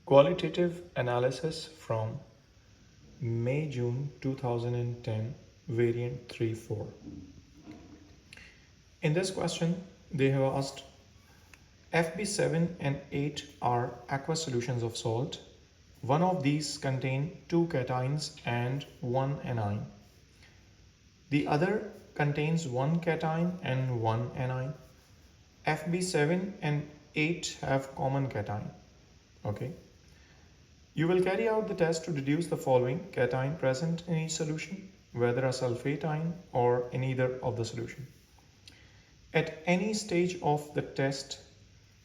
Qualitative Analysis from May-June 2010, variant 3-4. In this question, they have asked FB7 and 8 are aqueous solutions of salt. One of these contain 2 cations and 1 anion. The other contains 1 cation and 1 anion. FB7 and 8 have common cation. Okay. You will carry out the test to deduce the following cation present in each solution, whether a sulfate ion or in either of the solution. At any stage of the test,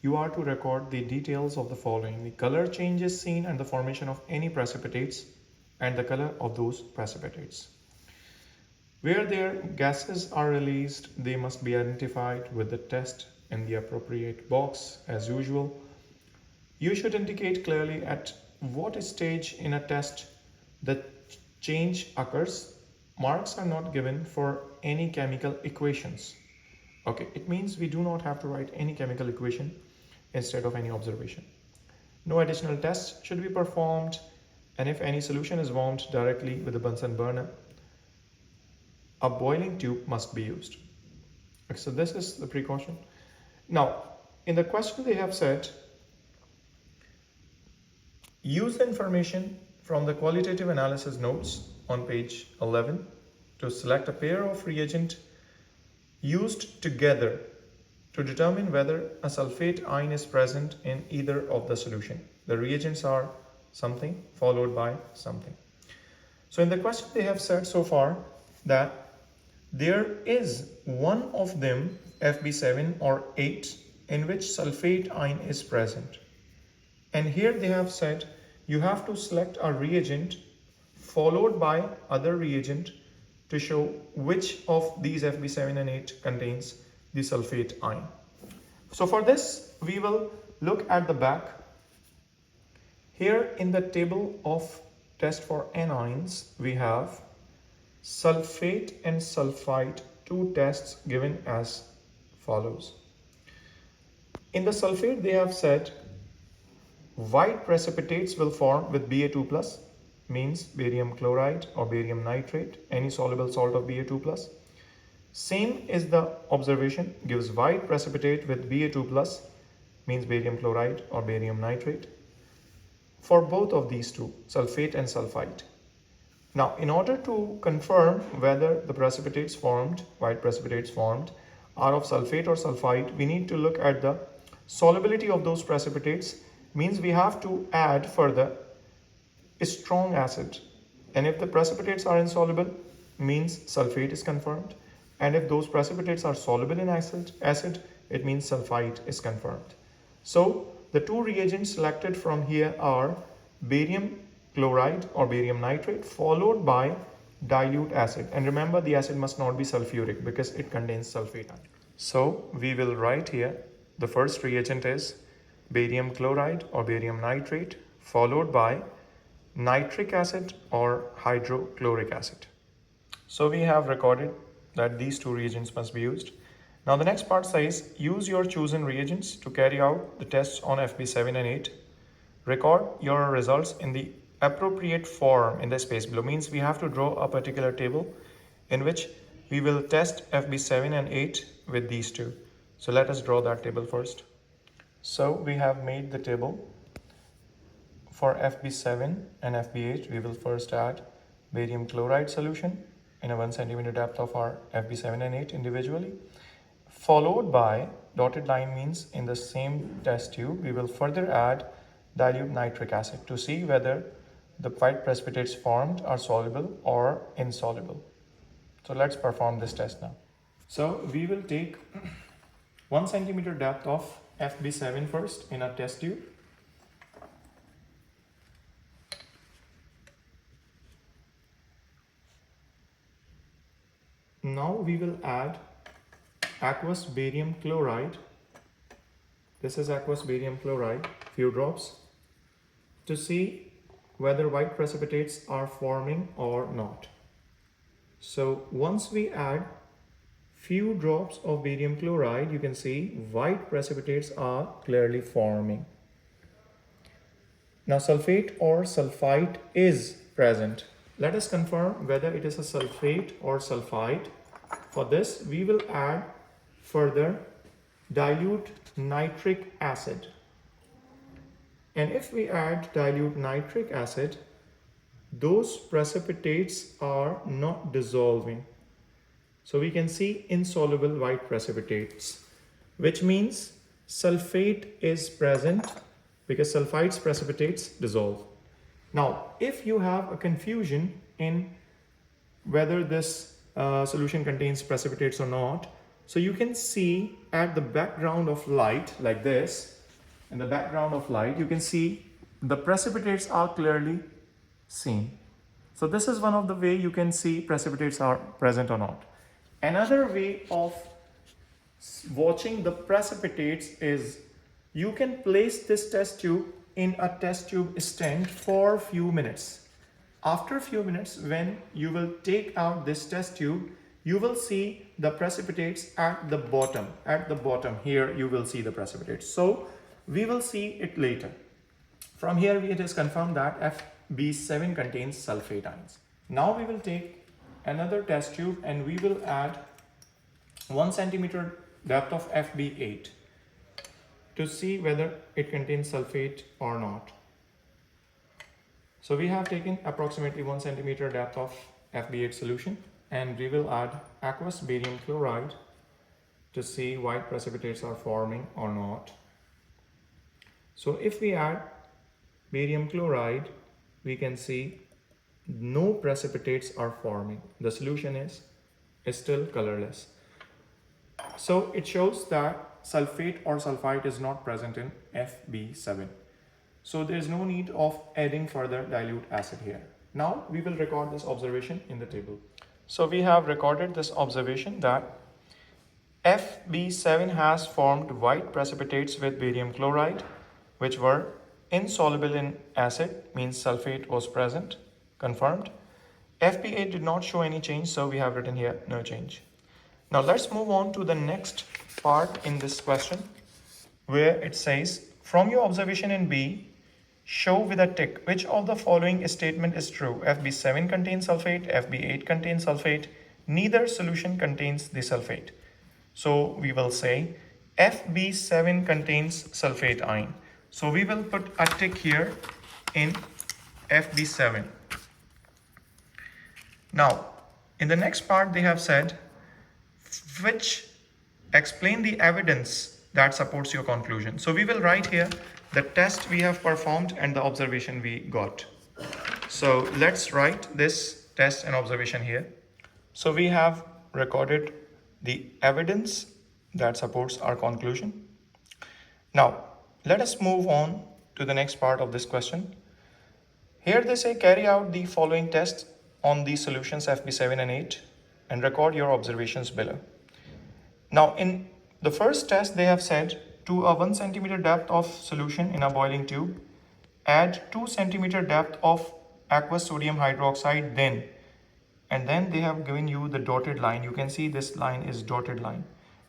you are to record the details of the following: the color changes seen and the formation of any precipitates and the color of those precipitates. Where their gases are released, they must be identified with the test in the appropriate box as usual. You should indicate clearly at what stage in a test the change occurs. Marks are not given for any chemical equations. Okay, it means we do not have to write any chemical equation instead of any observation. No additional tests should be performed, and if any solution is warmed directly with a Bunsen burner, a boiling tube must be used. Okay, so this is the precaution. Now, in the question they have said, use the information from the qualitative analysis notes on page 11 to select a pair of reagent used together to determine whether a sulfate ion is present in either of the solution. The reagents are something followed by something. So in the question they have said so far that there is one of them, FB7 or 8, in which sulfate ion is present. And here they have said you have to select a reagent followed by other reagent to show which of these FB7 and 8 contains the sulfate ion. So for this, we will look at the back. Here in the table of test for anions, we have sulfate and sulfite, 2 tests given as follows. In the sulfate, they have said white precipitates will form with Ba2+, means barium chloride or barium nitrate, any soluble salt of Ba2+. Same is the observation, gives white precipitate with Ba2+, means barium chloride or barium nitrate, for both of these two, sulfate and sulfite. Now, in order to confirm whether the precipitates formed, white precipitates formed, are of sulfate or sulfite, we need to look at the solubility of those precipitates, means we have to add further a strong acid. And if the precipitates are insoluble, means sulfate is confirmed. And if those precipitates are soluble in acid, it means sulfite is confirmed. So the 2 reagents selected from here are barium chloride or barium nitrate followed by dilute acid. And remember, the acid must not be sulfuric because it contains sulfate ion. So we will write here the first reagent is barium chloride or barium nitrate followed by nitric acid or hydrochloric acid. So we have recorded that these 2 reagents must be used. Now the next part says use your chosen reagents to carry out the tests on FB7 and 8. Record your results in the appropriate form in the space below, means we have to draw a particular table in which we will test FB7 and 8 with these 2. So let us draw that table first. So we have made the table. For FB7 and FB8, we will first add barium chloride solution in a 1 centimeter depth of our FB7 and 8 individually, followed by, dotted line means in the same test tube, we will further add dilute nitric acid to see whether the white precipitates formed are soluble or insoluble. So let's perform this test now. So we will take 1 centimeter depth of FB7 first in a test tube. Now we will add aqueous barium chloride. This is aqueous barium chloride, few drops, to see whether white precipitates are forming or not. So once we add few drops of barium chloride, you can see white precipitates are clearly forming. Now sulfate or sulfite is present. Let us confirm whether it is a sulfate or sulfite. For this, we will add further dilute nitric acid. And if we add dilute nitric acid, those precipitates are not dissolving. So we can see insoluble white precipitates, which means sulfate is present because sulfites precipitates dissolve. Now, if you have a confusion in whether this solution contains precipitates or not, so you can see at the background of light like this, in the background of light, you can see the precipitates are clearly seen. So this is one of the way you can see precipitates are present or not. Another way of watching the precipitates is you can place this test tube in a test tube stand for a few minutes. After a few minutes, when you will take out this test tube, you will see the precipitates at the bottom. At the bottom here, you will see the precipitates. So we will see it later. From here, it is confirmed that FB7 contains sulfate ions. Now we will take another test tube and we will add 1 centimeter depth of FB8 to see whether it contains sulfate or not. So we have taken approximately 1 centimeter depth of FB8 solution and we will add aqueous barium chloride to see white precipitates are forming or not. So if we add barium chloride, we can see no precipitates are forming. The solution is still colorless. So it shows that sulfate or sulfite is not present in FB7. So there is no need of adding further dilute acid here. Now we will record this observation in the table. So we have recorded this observation that FB7 has formed white precipitates with barium chloride, which were insoluble in acid, means sulfate was present, confirmed. FB8 did not show any change, so we have written here no change. Now let's move on to the next part in this question, where it says, from your observation in B, show with a tick which of the following statement is true. FB7 contains sulfate, FB8 contains sulfate, neither solution contains the sulfate. So we will say FB7 contains sulfate ion. So we will put a tick here in FB7. Now, in the next part, they have said, which explain the evidence that supports your conclusion. So we will write here the test we have performed and the observation we got. So let's write this test and observation here. So we have recorded the evidence that supports our conclusion. Now, let us move on to the next part of this question. Here they say carry out the following tests on the solutions FB7 and 8 and record your observations below. Now in the first test they have said to a 1 centimeter depth of solution in a boiling tube, add 2 centimeter depth of aqueous sodium hydroxide and then they have given you the dotted line. You can see this line is dotted line.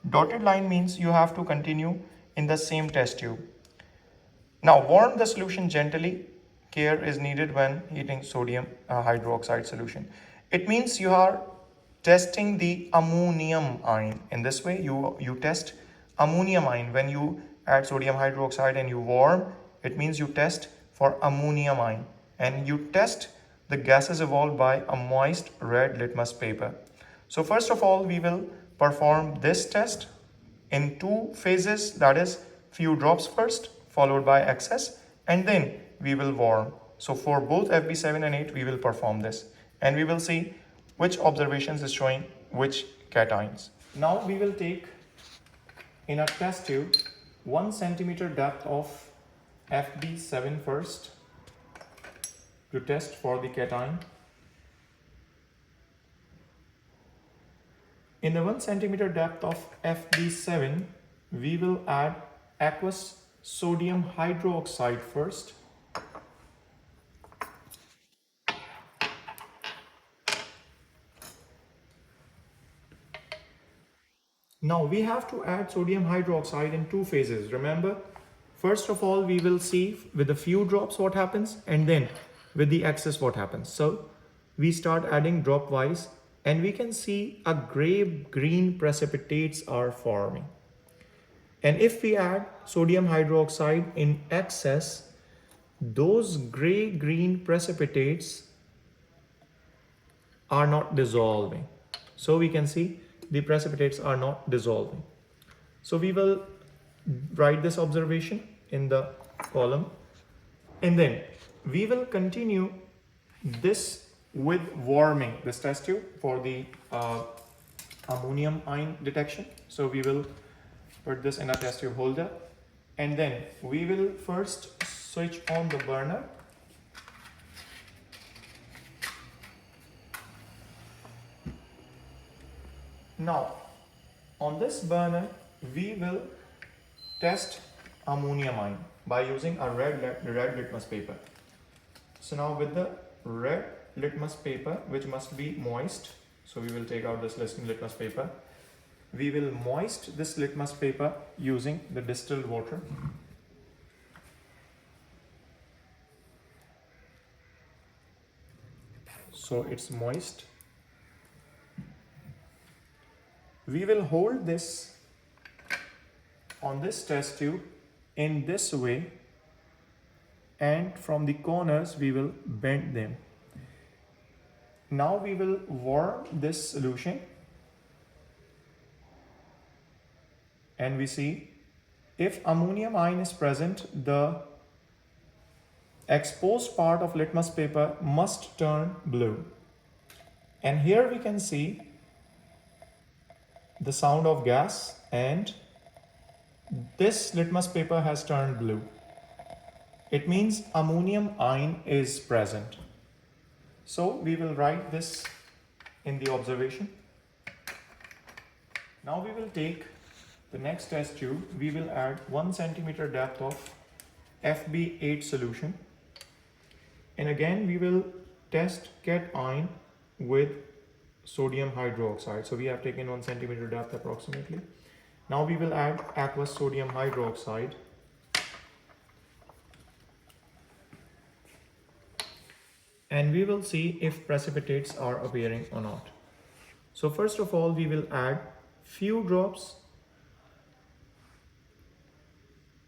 Dotted line means you have to continue in the same test tube. Now warm the solution gently. Care is needed when heating sodium hydroxide solution. It means you are testing the ammonium ion. In this way, you test ammonium ion. When you add sodium hydroxide and you warm, it means you test for ammonium ion. And you test the gases evolved by a moist red litmus paper. So first of all, we will perform this test in 2 phases, that is few drops first, followed by excess, and then we will warm. So for both FB7 and 8, we will perform this. And we will see which observations is showing which cations. Now we will take in a test tube 1 centimeter depth of FB7 first to test for the cation. In the 1 centimeter depth of FB7, we will add aqueous sodium hydroxide first. Now we have to add sodium hydroxide in 2 phases. Remember, First of all, we will see with a few drops what happens, and then with the excess what happens. So we start adding drop wise, and we can see a gray-green precipitates are forming. And if we add sodium hydroxide in excess, those gray-green precipitates are not dissolving. So we can see the precipitates are not dissolving. So we will write this observation in the column, and then we will continue this with warming this test tube for the ammonium ion detection. So we will put this in a test tube holder, and then we will first switch on the burner. Now on this burner we will test ammonium ion by using a red litmus paper. So now with the red litmus paper, which must be moist, so we will take out this litmus paper. We will moist this litmus paper using the distilled water. So it's moist. We will hold this on this test tube in this way, and from the corners we will bend them. Now we will warm this solution, and we see if ammonium ion is present, the exposed part of litmus paper must turn blue. And here we can see the sound of gas, and this litmus paper has turned blue. It means ammonium ion is present. So we will write this in the observation. Now we will take the next test tube. We will add 1 centimeter depth of FB8 solution, and again we will test cation with sodium hydroxide. So we have taken 1 centimeter depth approximately. Now we will add aqueous sodium hydroxide, and we will see if precipitates are appearing or not. So first of all, we will add few drops.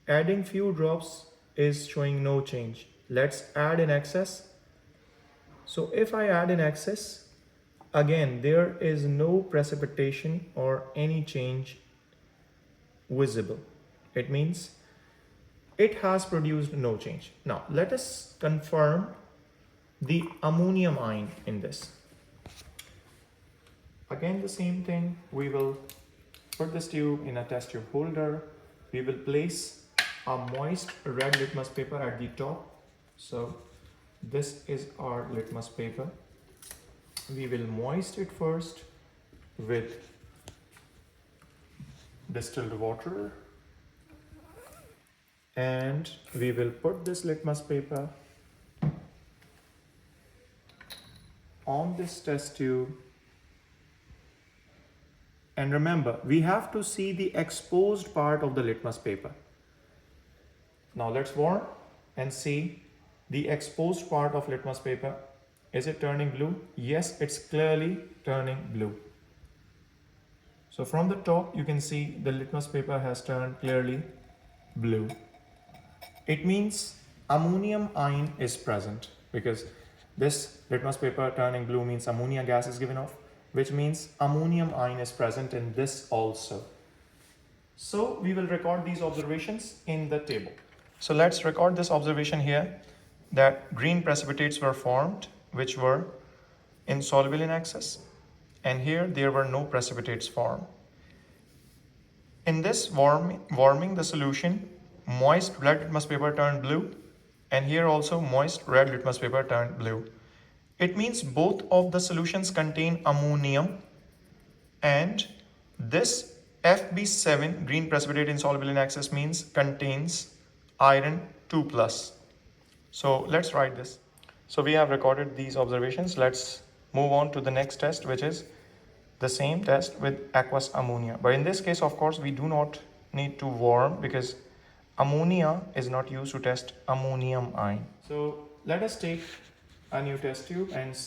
Adding few drops is showing no change. Let's add in excess. So if I add in excess, again there is no precipitation or any change visible. It means it has produced no change. Now let us confirm the ammonium ion in this. Again the same thing, we will put this tube in a test tube holder. We will place a moist red litmus paper at the top. So this is our litmus paper. We will moist it first with distilled water, and we will put this litmus paper on this test tube. And remember, we have to see the exposed part of the litmus paper. Now let's warm and see the exposed part of litmus paper. Is it turning blue? Yes, it's clearly turning blue. So from the top you can see the litmus paper has turned clearly blue. It means ammonium ion is present, because this litmus paper turning blue means ammonia gas is given off, which means ammonium ion is present in this also. So we will record these observations in the table. So let's record this observation here, that green precipitates were formed which were insoluble in excess, and here there were no precipitates formed. In this warming the solution, moist red litmus paper turned blue, and here also moist red litmus paper turned blue. It means both of the solutions contain ammonium, and this FB7 green precipitate insoluble in excess means contains iron 2+. So let's write this. So we have recorded these observations. Let's move on to the next test, which is the same test with aqueous ammonia. But in this case, of course, we do not need to warm, because ammonia is not used to test ammonium ion. So let us take a new test tube and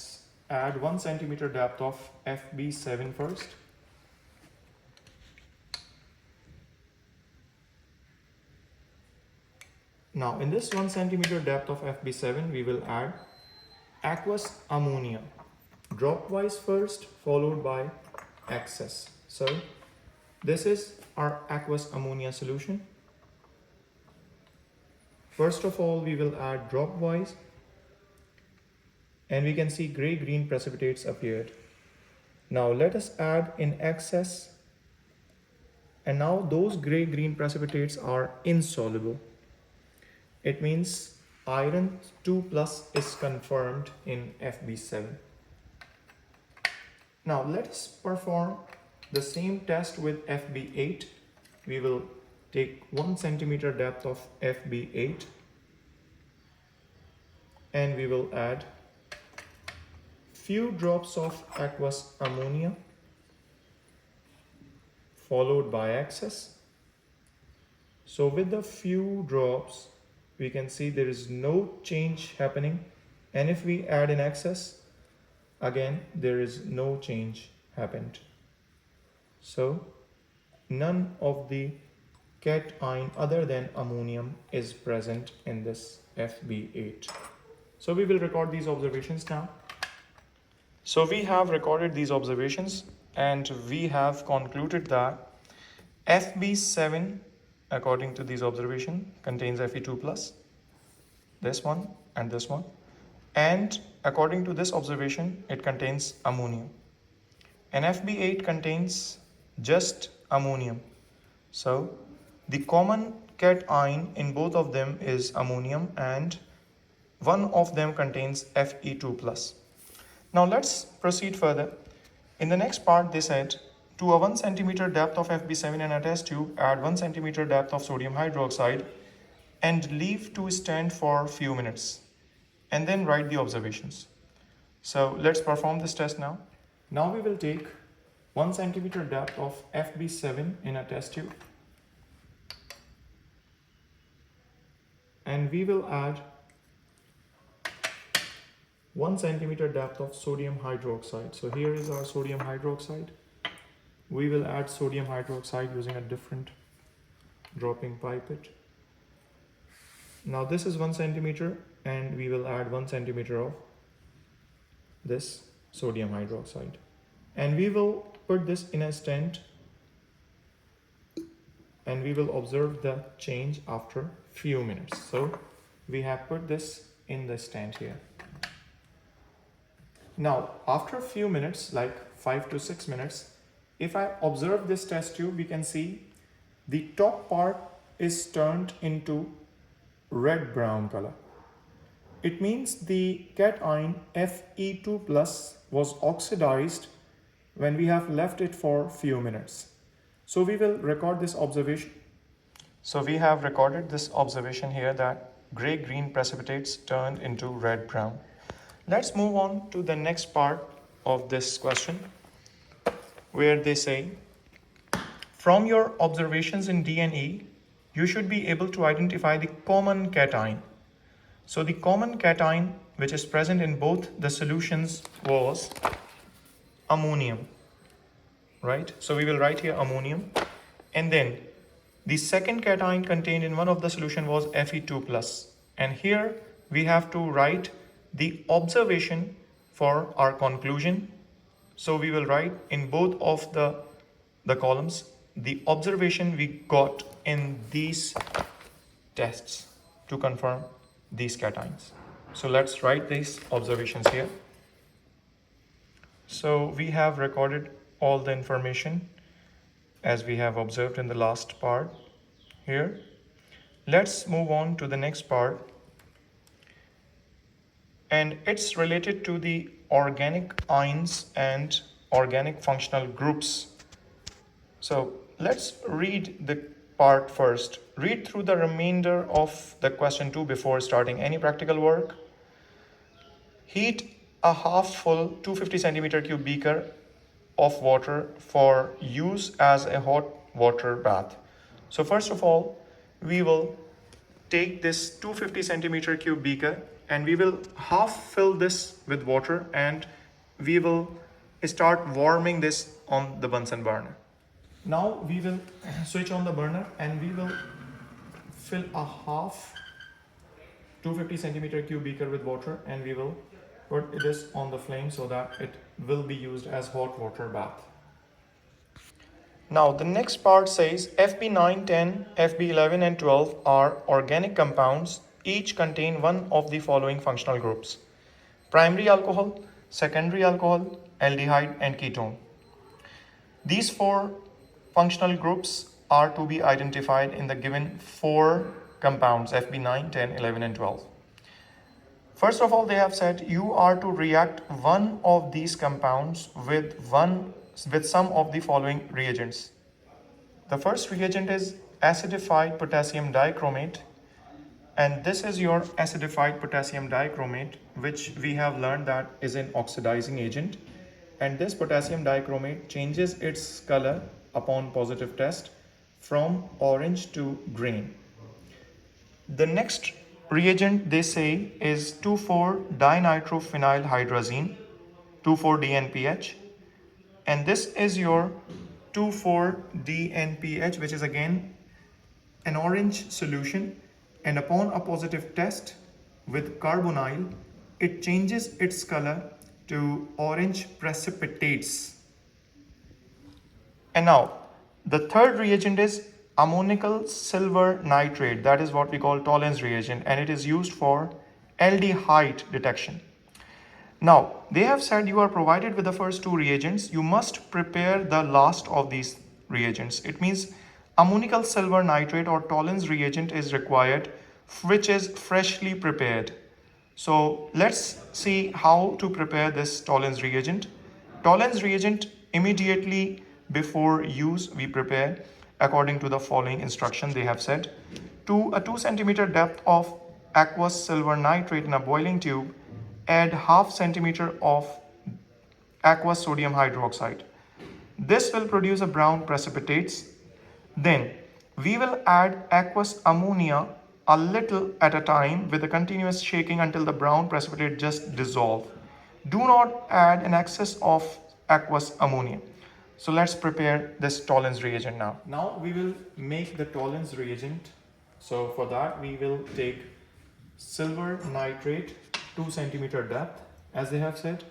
add 1 centimeter depth of FB7 first. Now in this 1 centimeter depth of FB7 we will add aqueous ammonia, dropwise first followed by excess. So this is our aqueous ammonia solution. First of all we will add dropwise and we can see gray-green precipitates appeared. Now let us add in excess, and now those gray-green precipitates are insoluble. It means iron 2 plus is confirmed in FB7. Now let us perform the same test with FB8. We will take 1 centimeter depth of FB8 and we will add few drops of aqueous ammonia followed by excess. So with the few drops we can see there is no change happening, and if we add in excess, again there is no change happened. So none of the cation other than ammonium is present in this FB8. So we will record these observations now. So we have recorded these observations and we have concluded that FB7 according to these observations contains Fe2 plus, this one and this one, and according to this observation it contains ammonium, and FB8 contains just ammonium. So the common cation in both of them is ammonium and one of them contains Fe2 plus. Now let's proceed further. In the next part they said to a 1 centimeter depth of FB7 in a test tube, add 1 centimeter depth of sodium hydroxide and leave to stand for a few minutes and then write the observations. So let's perform this test now. Now we will take 1 centimeter depth of FB7 in a test tube and we will add 1 centimeter depth of sodium hydroxide. So here is our sodium hydroxide. We will add sodium hydroxide using a different dropping pipette. Now this is 1 centimeter and we will add 1 centimeter of this sodium hydroxide. And we will put this in a stent and we will observe the change after few minutes. So we have put this in the stent here. Now after a few minutes, like 5 to 6 minutes, if I observe this test tube, we can see the top part is turned into red-brown color. It means the cation Fe2 plus was oxidized when we have left it for few minutes. So we will record this observation. So we have recorded this observation here that gray-green precipitates turned into red-brown. Let's move on to the next part of this question, where they say, from your observations in D and E, you should be able to identify the common cation. So the common cation which is present in both the solutions was ammonium, right? So we will write here ammonium, and then the second cation contained in one of the solution was Fe2 plus, and here we have to write the observation for our conclusion. So we will write in both of the columns the observation we got in these tests to confirm these cations. So let's write these observations here. So we have recorded all the information as we have observed in the last part here. Let's move on to the next part, and it's related to the organic ions and organic functional groups. So let's read the part first. Read through the remainder of the question 2 before starting any practical work. Heat a half full 250 centimeter cube beaker of water for use as a hot water bath. So first of all, we will take this 250 centimeter cube beaker and we will half fill this with water and we will start warming this on the Bunsen burner. Now we will switch on the burner and we will fill a half 250 centimeter cube beaker with water and we will put this on the flame so that it will be used as hot water bath. Now the next part says FB9, 10, FB11 and 12 are organic compounds. Each contain one of the following functional groups: primary alcohol, secondary alcohol, aldehyde and ketone. These four functional groups are to be identified in the given four compounds FB9, 10, 11 and 12. First of all, they have said you are to react one of these compounds with some of the following reagents. The first reagent is acidified potassium dichromate, and this is your acidified potassium dichromate, which we have learned that is an oxidizing agent, and this potassium dichromate changes its color upon positive test from orange to green. The next reagent they say is 2,4-dinitrophenylhydrazine, 2,4-DNPH, and this is your 2,4-DNPH, which is again an orange solution, and upon a positive test with carbonyl, it changes its color to orange precipitates. And now the third reagent is ammonical silver nitrate, that is what we call Tollens reagent, and it is used for aldehyde detection. Now they have said you are provided with the first two reagents, you must prepare the last of these reagents. It means ammonical silver nitrate or Tollens reagent is required, which is freshly prepared. So let's see how to prepare this Tollens reagent. Tollens reagent, immediately before use we prepare according to the following instruction. They have said to a 2 centimeter depth of aqueous silver nitrate in a boiling tube, add half centimeter of aqueous sodium hydroxide. This will produce a brown precipitates. Then we will add aqueous ammonia a little at a time with a continuous shaking until the brown precipitate just dissolve. Do not add an excess of aqueous ammonia. So let's prepare this Tollens reagent now. Now we will make the Tollens reagent. So for that we will take silver nitrate 2 centimeter depth as they have said.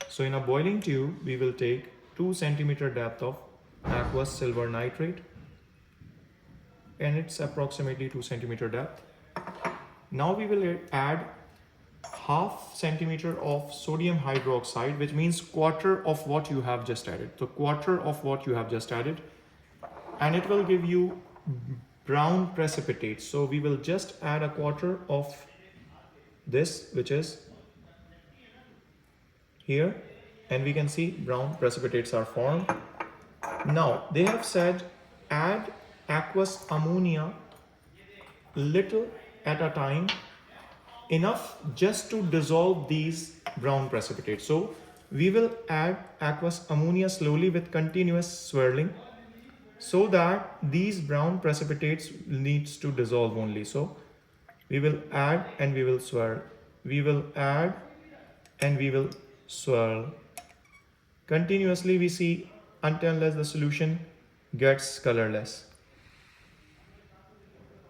So in a boiling tube we will take 2 centimeter depth of aqueous silver nitrate, and it's approximately 2 centimeter depth. Now we will add half centimeter of sodium hydroxide, which means quarter of what you have just added. So quarter of what you have just added, and it will give you brown precipitate. So we will just add a quarter of this, which is here, and we can see brown precipitates are formed. Now they have said add aqueous ammonia little at a time, enough just to dissolve these brown precipitates. So we will add aqueous ammonia slowly with continuous swirling so that these brown precipitates needs to dissolve only. So we will add and we will swirl. We will add and we will swirl. Continuously we see until the solution gets colorless.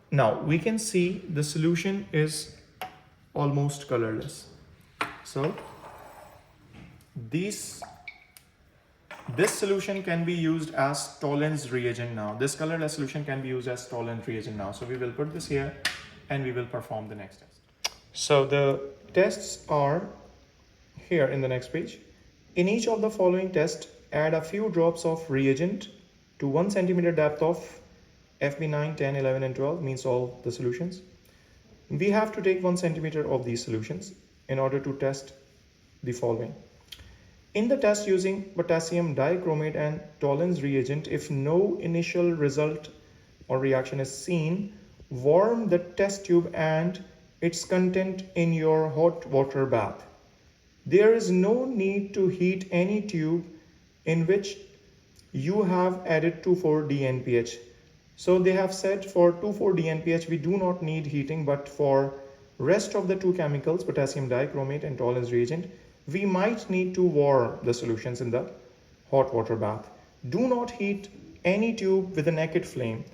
Now we can see the solution is almost colorless. So this solution can be used as Tollens reagent now. This colorless solution can be used as Tollens reagent now. So we will put this here and we will perform the next test. So the tests are here in the next page. In each of the following tests, add a few drops of reagent to 1 centimeter depth of FB9, 10, 11 and 12, means all the solutions. We have to take 1 centimeter of these solutions in order to test the following. In the test using potassium dichromate and Tollens reagent, if no initial result or reaction is seen, warm the test tube and its content in your hot water bath. There is no need to heat any tube in which you have added 2,4-DNPH. So they have said for 2,4-DNPH we do not need heating, but for rest of the two chemicals, potassium dichromate and tolerance reagent, we might need to warm the solutions in the hot water bath. Do not heat any tube with a naked flame.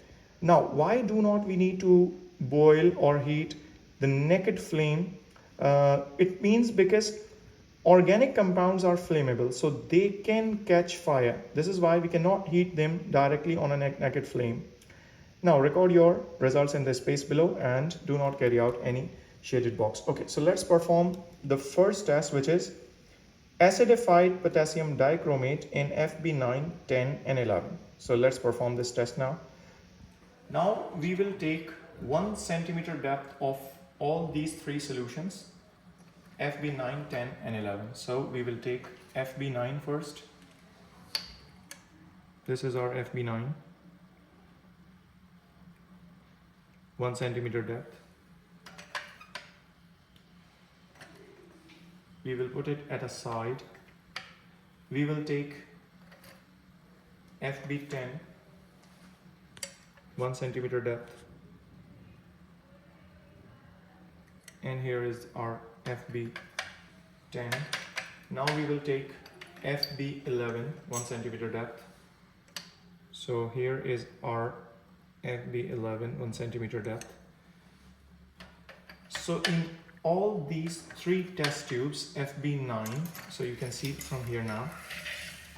Now, why do not we need to boil or heat the naked flame? It means because organic compounds are flammable, so they can catch fire. This is why we cannot heat them directly on a naked flame. Now record your results in the space below and do not carry out any shaded box. Okay, so let's perform the first test, which is acidified potassium dichromate in FB9, 10 and 11. So let's perform this test now. Now we will take 1 centimeter depth of all these three solutions, FB9, 10 and 11. So we will take FB9 first. This is our FB9. 1 centimeter depth. We will put it at a side. We will take FB10, 1 centimeter depth. And here is our FB10. Now we will take FB11, 1 centimeter depth. So here is our FB11, 1 centimeter depth. So in all these three test tubes, FB9, so you can see from here now,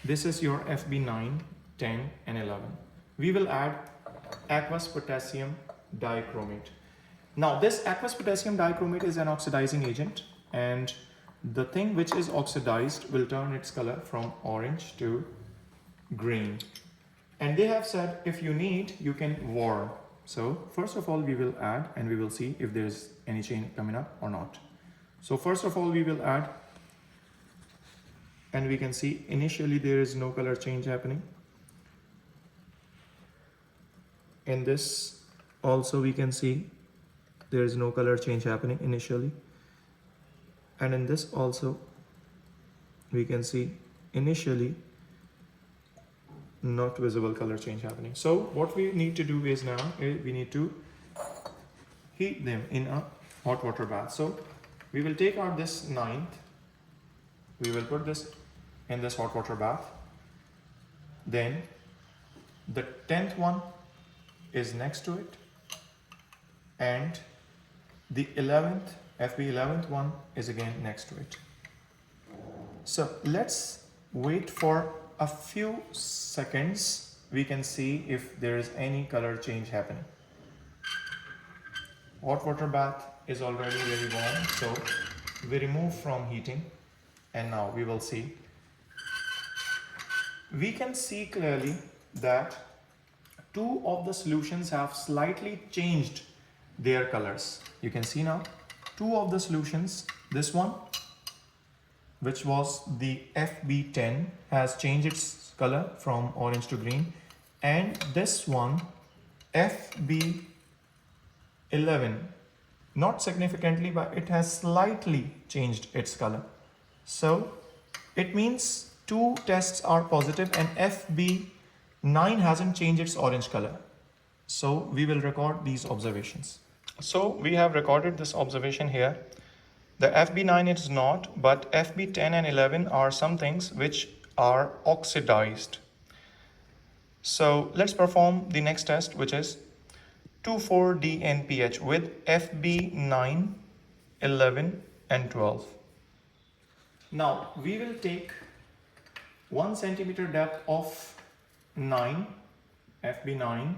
this is your FB9, 10 and 11. We will add aqueous potassium dichromate. Now this aqueous potassium dichromate is an oxidizing agent, and the thing which is oxidized will turn its color from orange to green. And they have said if you need, you can warm. So first of all, we will add and we will see if there's any change coming up or not. So first of all, we will add, and we can see initially there is no color change happening. In this also we can see there is no color change happening initially. And in this also we can see initially not visible color change happening. So what we need to do is now we need to heat them in a hot water bath. So we will take out this 9th, we will put this in this hot water bath. Then the 10th one is next to it, and the 11th, FB11th one is again next to it. So let's wait for a few seconds. We can see if there is any color change happening. Hot water bath is already very warm, so we remove from heating, and now we will see. We can see clearly that two of the solutions have slightly changed their colors. You can see now two of the solutions, this one, which was the FB10, has changed its color from orange to green, and this one, FB11, not significantly, but it has slightly changed its color. So it means two tests are positive and FB9 hasn't changed its orange color. So we will record these observations. So we have recorded this observation here. The FB9 is not, but FB10 and 11 are some things which are oxidized. So let's perform the next test, which is 2,4-DNPH with FB9, 11 and 12. Now we will take 1 centimeter depth of 9, FB9,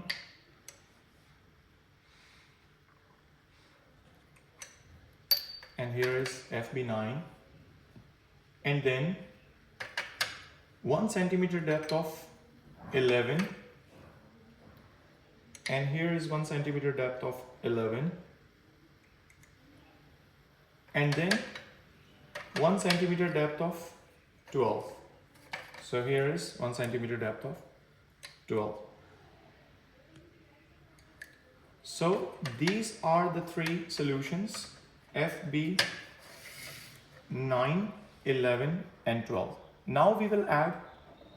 and here is FB9, and then 1 centimeter depth of 11, and here is 1 centimeter depth of 11, and then 1 centimeter depth of 12. So here is 1 centimeter depth of 12. So these are the three solutions, FB9, 11 and 12. Now we will add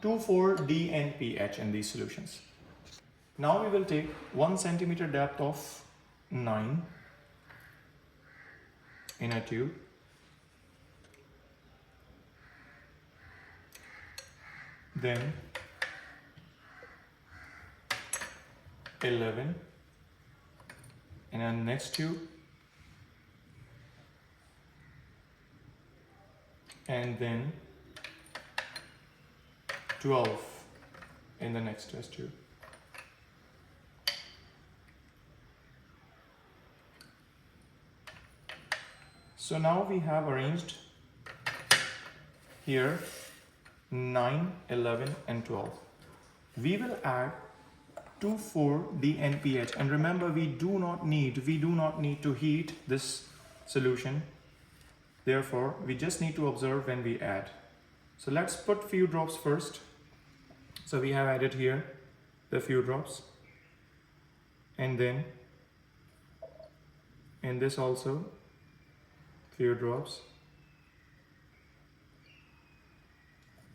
2,4-DNPH in these solutions. Now we will take 1 centimeter depth of 9 in a tube. Then 11 in our next tube, and then 12 in the next test tube. So now we have arranged here 9, 11 and 12. We will add 2,4-DNPH, and remember we do not need to heat this solution. Therefore, we just need to observe when we add. So let's put few drops first. So we have added here the few drops, and then in this also few drops,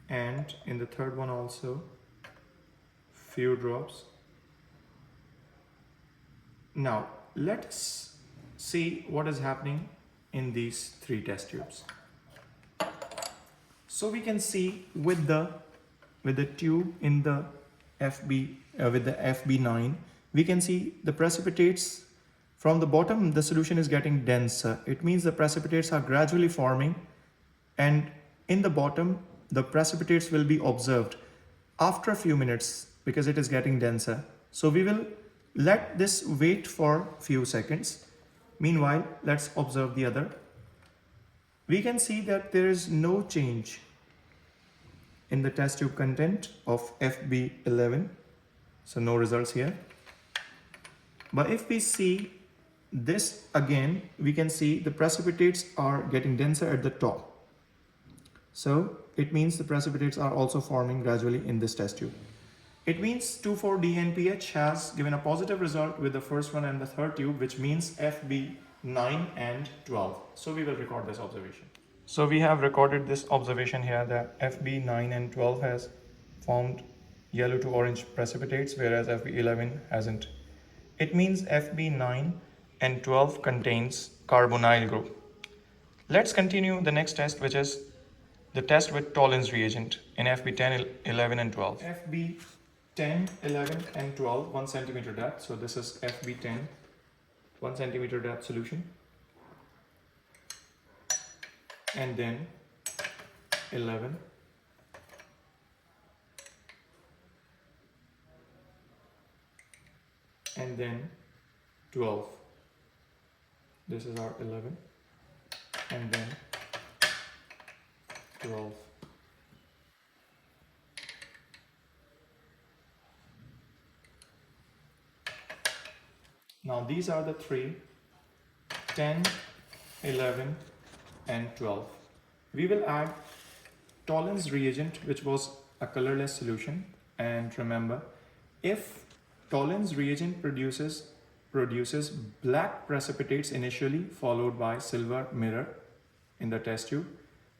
and in the third one also few drops. Now let's see what is happening in these 3 test tubes. So we can see with the tube in the with the FB9, we can see the precipitates from the bottom. The solution is getting denser. It means the precipitates are gradually forming, and in the bottom the precipitates will be observed after a few minutes because it is getting denser. So we will let this wait for few seconds. Meanwhile, let's observe the other. We can see that there is no change in the test tube content of FB11. So no results here. But if we see this again, we can see the precipitates are getting denser at the top. So it means the precipitates are also forming gradually in this test tube. It means 2,4-DNPH has given a positive result with the first one and the third tube, which means FB9 and 12. So we will record this observation. So we have recorded this observation here that FB9 and 12 has formed yellow to orange precipitates, whereas FB11 hasn't. It means FB9 and 12 contains carbonyl group. Let's continue the next test, which is the test with Tollens reagent in FB10, 11 and 12. FB10, 11 and 12, 1 centimeter depth. So this is FB10, 1 centimeter depth solution. And then 11. And then 12. This is our 11. And then 12. Now these are the 3, 10, 11 and 12. We will add Tollens reagent, which was a colorless solution. And remember, if Tollens reagent produces black precipitates initially, followed by silver mirror in the test tube,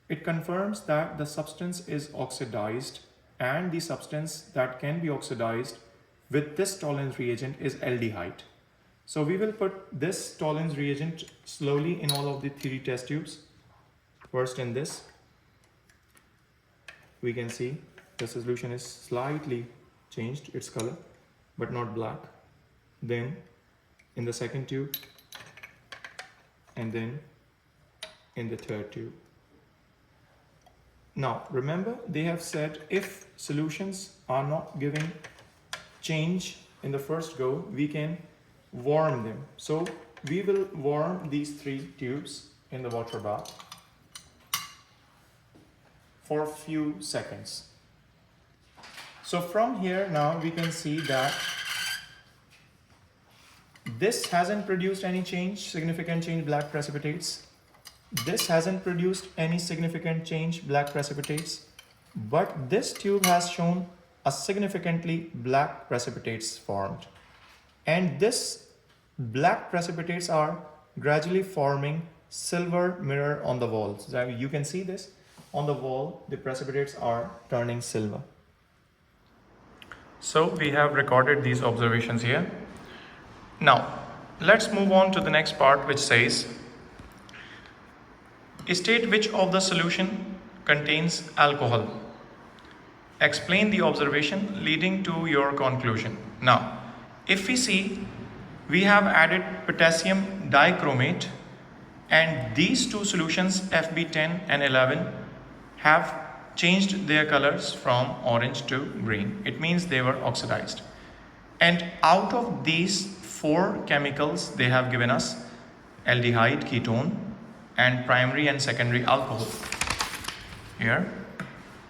it confirms that the substance is oxidized, and the substance that can be oxidized with this Tollens reagent is aldehyde. So we will put this Tollens reagent slowly in all of the 3 test tubes. First in this, we can see the solution is slightly changed its color, but not black. Then in the second tube, and then in the third tube. Now remember, they have said if solutions are not giving change in the first go, we can warm them. So we will warm these 3 tubes in the water bath for a few seconds. So from here now we can see that this hasn't produced any change, significant change, black precipitates. This hasn't produced any significant change, black precipitates. But this tube has shown a significantly black precipitates formed. And this black precipitates are gradually forming silver mirror on the wall. So you can see this on the wall, the precipitates are turning silver. So we have recorded these observations here. Now, let's move on to the next part, which says, state which of the solution contains alcohol. Explain the observation leading to your conclusion. Now, if we see, we have added potassium dichromate, and these two solutions, FB10 and 11, have changed their colors from orange to green. It means they were oxidized. And out of these four chemicals, they have given us aldehyde, ketone, and primary and secondary alcohol. Here,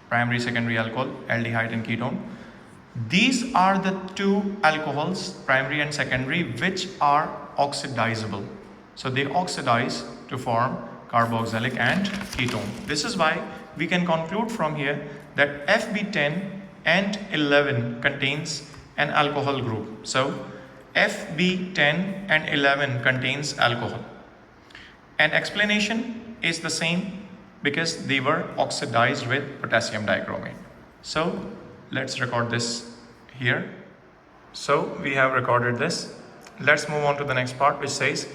primary, secondary alcohol, aldehyde and ketone. These are the two alcohols, primary and secondary, which are oxidizable. So they oxidize to form carboxylic and ketone. This is why we can conclude from here that FB10 and 11 contains an alcohol group. So FB10 and 11 contains alcohol. And explanation is the same because they were oxidized with potassium dichromate. So let's record this here. So we have recorded this. Let's move on to the next part, which says,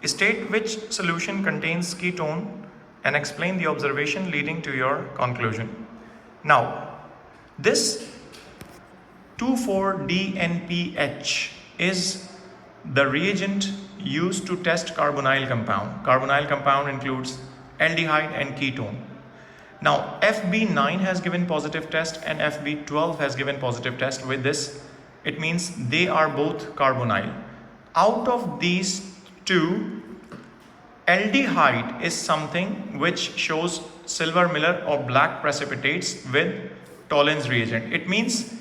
state which solution contains ketone and explain the observation leading to your conclusion. Now, this 2,4-DNPH is the reagent used to test carbonyl compound. Carbonyl compound includes aldehyde and ketone. Now, FB9 has given positive test and FB12 has given positive test. With this, it means they are both carbonyl. Out of these two, aldehyde is something which shows silver Miller or black precipitates with Tollens reagent. It means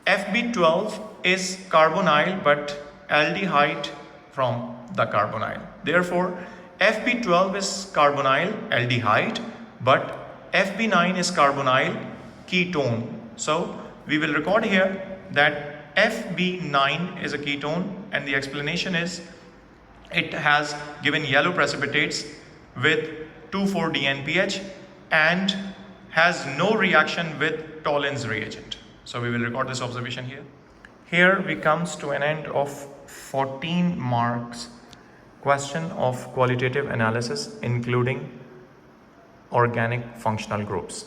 FB12 is carbonyl but aldehyde from the carbonyl. Therefore, FB12 is carbonyl aldehyde but FB9 is carbonyl ketone. So we will record here that FB9 is a ketone, and the explanation is it has given yellow precipitates with 2,4-DNPH and has no reaction with Tollens reagent. So we will record this observation here. Here we comes to an end of 14 marks question of qualitative analysis, including organic functional groups.